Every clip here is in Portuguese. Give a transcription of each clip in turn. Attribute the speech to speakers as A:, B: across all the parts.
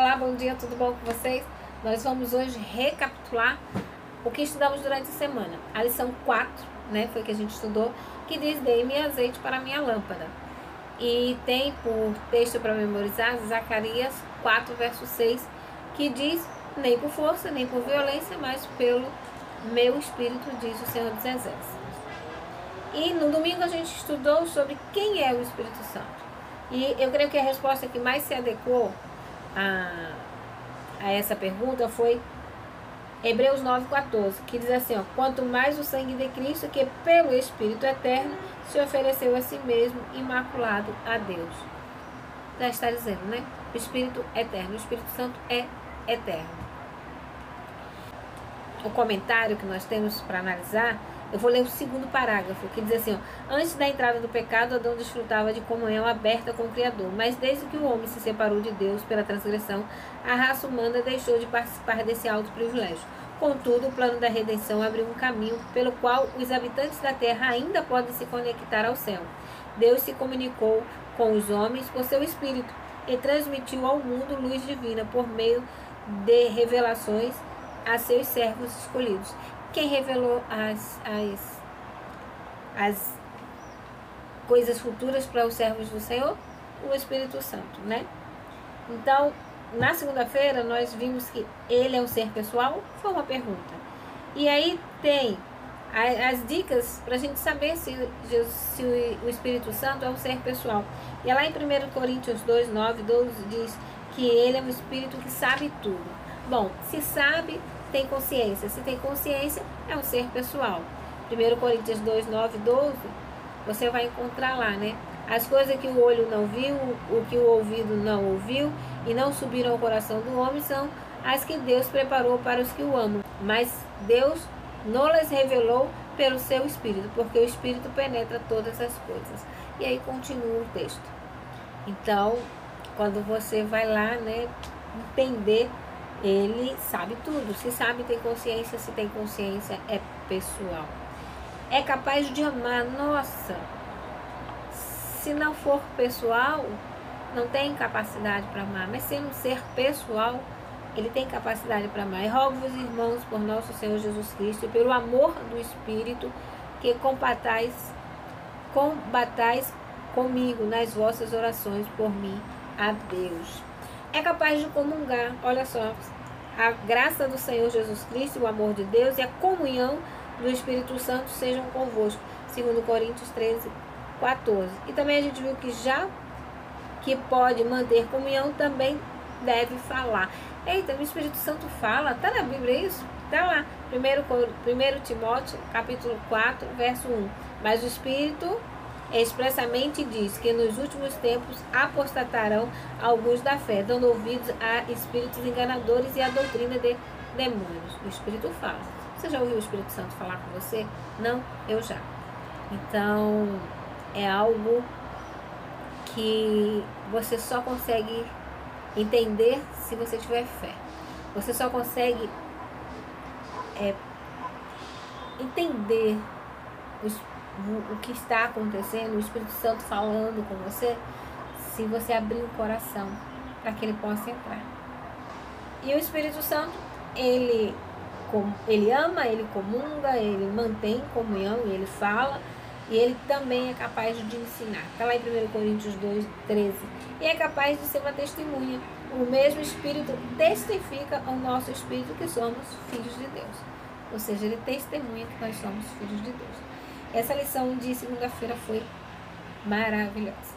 A: Olá, bom dia, tudo bom com vocês? Nós vamos hoje recapitular o que estudamos durante a semana. A lição 4, né, foi que a gente estudou, que diz: dei-me azeite para a minha lâmpada. E tem por texto para memorizar Zacarias 4, verso 6, que diz: nem por força, nem por violência, mas pelo meu espírito, diz o Senhor dos Exércitos. E no domingo a gente estudou sobre quem é o Espírito Santo. E eu creio que a resposta que mais se adequou a essa pergunta foi Hebreus 9,14, que diz assim, ó: quanto mais o sangue de Cristo, que pelo Espírito eterno se ofereceu a si mesmo, imaculado a Deus. Já está dizendo, né? O Espírito eterno, o Espírito Santo é eterno. O comentário que nós temos para analisar, eu vou ler o segundo parágrafo, que diz assim, ó: antes da entrada do pecado, Adão desfrutava de comunhão aberta com o Criador, mas desde que o homem se separou de Deus pela transgressão, a raça humana deixou de participar desse alto privilégio. Contudo, o plano da redenção abriu um caminho pelo qual os habitantes da terra ainda podem se conectar ao céu. Deus se comunicou com os homens por seu Espírito e transmitiu ao mundo luz divina por meio de revelações a seus servos escolhidos. Quem revelou as coisas futuras para os servos do Senhor? O Espírito Santo, né? Então, na segunda-feira, nós vimos que ele é um ser pessoal? Foi uma pergunta. E aí tem as dicas para a gente saber se o Espírito Santo é um ser pessoal. E lá em 1 Coríntios 2, 9, 12 diz que ele é um Espírito que sabe tudo. Bom, se sabe, tem consciência. Se tem consciência, é um ser pessoal. 1 Coríntios 2, 9, 12, você vai encontrar lá, né? As coisas que o olho não viu, o que o ouvido não ouviu e não subiram ao coração do homem são as que Deus preparou para os que o amam. Mas Deus não lhes revelou pelo seu Espírito, porque o Espírito penetra todas as coisas. E aí continua o texto. Então, quando você vai lá, né, entender, ele sabe tudo. Se sabe, tem consciência. Se tem consciência, é pessoal. É capaz de amar. Nossa, se não for pessoal, não tem capacidade para amar. Mas sendo um ser pessoal, ele tem capacidade para amar. E rogo-vos, irmãos, por nosso Senhor Jesus Cristo, e pelo amor do Espírito, que combatais comigo nas vossas orações por mim a Deus. É capaz de comungar, olha só, a graça do Senhor Jesus Cristo, o amor de Deus e a comunhão do Espírito Santo sejam convosco. 2 Coríntios 13, 14. E também a gente viu que já que pode manter comunhão, também deve falar. Eita, o Espírito Santo fala, tá na Bíblia isso? Tá lá, 1 Timóteo, capítulo 4, verso 1. Mas o Espírito expressamente diz que nos últimos tempos apostatarão alguns da fé, dando ouvidos a espíritos enganadores e a doutrina de demônios. O Espírito fala. Você já ouviu o Espírito Santo falar com você? Não? Eu já. Então, é algo que você só consegue entender se você tiver fé. Você só consegue entender o que está acontecendo, o Espírito Santo falando com você, se você abrir o coração para que ele possa entrar. E o Espírito Santo, ele ama, ele comunga, ele mantém comunhão, ele fala, e ele também é capaz de ensinar. Está lá em 1 Coríntios 2, 13. E é capaz de ser uma testemunha. O mesmo Espírito testifica ao nosso Espírito que somos filhos de Deus. Ou seja, ele testemunha que nós somos filhos de Deus. Essa lição de segunda-feira foi maravilhosa.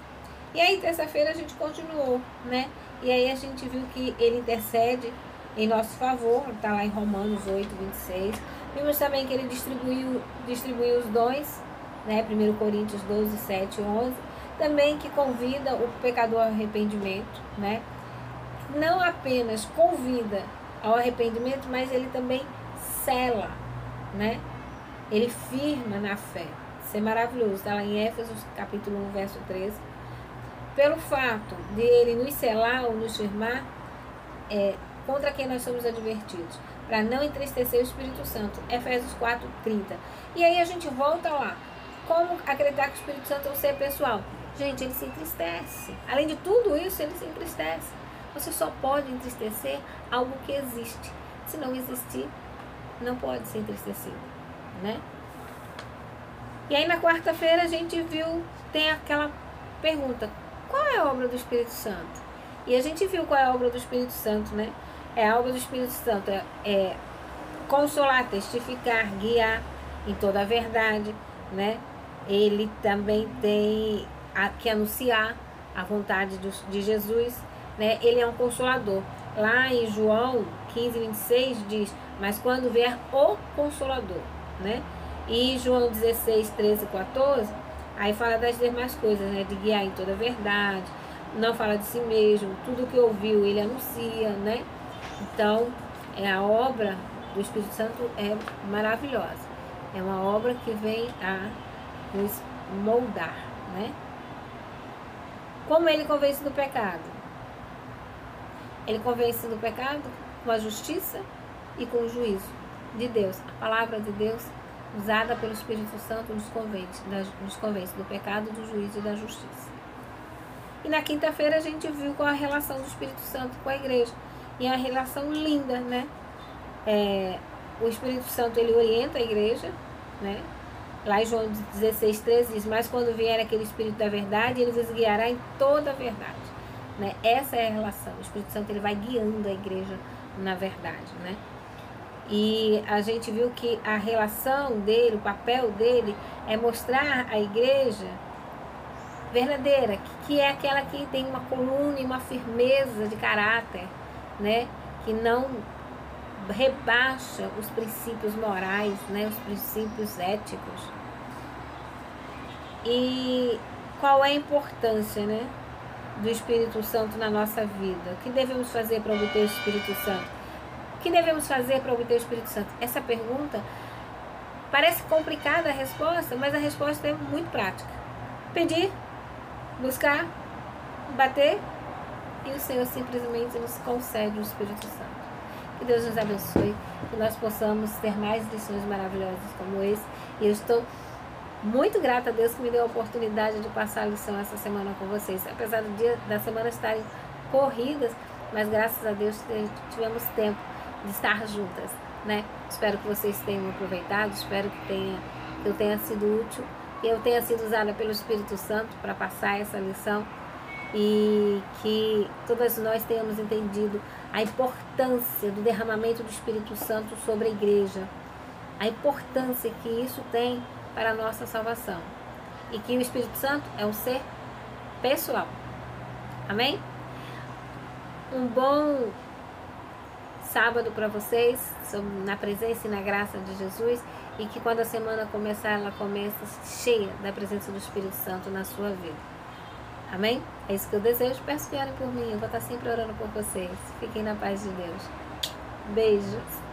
A: E aí, terça-feira, a gente continuou, né? E aí a gente viu que ele intercede em nosso favor. Está lá em Romanos 8, 26. Vimos também que ele distribuiu os dons, né? 1 Coríntios 12, 7, 11. Também que convida o pecador ao arrependimento, né? Não apenas convida ao arrependimento, mas ele também sela, né? Ele firma na fé. Isso é maravilhoso. Está lá em Éfesos, capítulo 1, verso 13. Pelo fato de ele nos selar ou nos firmar, contra quem nós somos advertidos, para não entristecer o Espírito Santo. Efésios 4, 30. E aí a gente volta lá. Como acreditar que o Espírito Santo é um ser pessoal? Gente, ele se entristece. Além de tudo isso, ele se entristece. Você só pode entristecer algo que existe. Se não existir, não pode ser entristecido, né? E aí na quarta-feira a gente viu, tem aquela pergunta, qual é a obra do Espírito Santo? E a gente viu qual é a obra do Espírito Santo, né? A obra do Espírito Santo é consolar, testificar, guiar em toda a verdade, né? Ele também tem que anunciar a vontade de Jesus, né? Ele é um consolador. Lá em João 15, 26 diz, mas quando vier o Consolador, né? E João 16, 13 e 14, aí fala das demais coisas, né? De guiar em toda a verdade, não fala de si mesmo, tudo que ouviu ele anuncia, né? Então, a obra do Espírito Santo é maravilhosa. É uma obra que vem a nos moldar, né? Como ele convence do pecado? Ele convence do pecado com a justiça e com o juízo de Deus. A palavra de Deus, usada pelo Espírito Santo, nos convence do pecado, do juízo e da justiça. E na quinta-feira a gente viu qual a relação do Espírito Santo com a igreja. E é uma relação linda, né? O Espírito Santo, ele orienta a igreja, né? Lá em João 16, 13 diz, mas quando vier aquele Espírito da verdade, ele vos guiará em toda a verdade, né? Essa é a relação. O Espírito Santo, ele vai guiando a igreja na verdade, né? E a gente viu que a relação dele, o papel dele, é mostrar a igreja verdadeira, que é aquela que tem uma coluna e uma firmeza de caráter, né? Que não rebaixa os princípios morais, né? Os princípios éticos. E qual é a importância, né, do Espírito Santo na nossa vida? O que devemos fazer para obter o Espírito Santo? O que devemos fazer para obter o Espírito Santo? Essa pergunta parece complicada a resposta, mas a resposta é muito prática. Pedir, buscar, bater, e o Senhor simplesmente nos concede o Espírito Santo. Que Deus nos abençoe, que nós possamos ter mais lições maravilhosas como esse. E eu estou muito grata a Deus que me deu a oportunidade de passar a lição essa semana com vocês. Apesar do dia da semana estarem corridas, mas graças a Deus tivemos tempo de estar juntas, né? Espero que vocês tenham aproveitado, espero que eu tenha sido útil, que eu tenha sido usada pelo Espírito Santo para passar essa lição e que todas nós tenhamos entendido a importância do derramamento do Espírito Santo sobre a igreja, a importância que isso tem para a nossa salvação e que o Espírito Santo é um ser pessoal. Amém? Um bom sábado para vocês, na presença e na graça de Jesus, e que quando a semana começar, ela comece cheia da presença do Espírito Santo na sua vida. Amém? É isso que eu desejo. Peço que orem por mim. Eu vou estar sempre orando por vocês. Fiquem na paz de Deus. Beijos.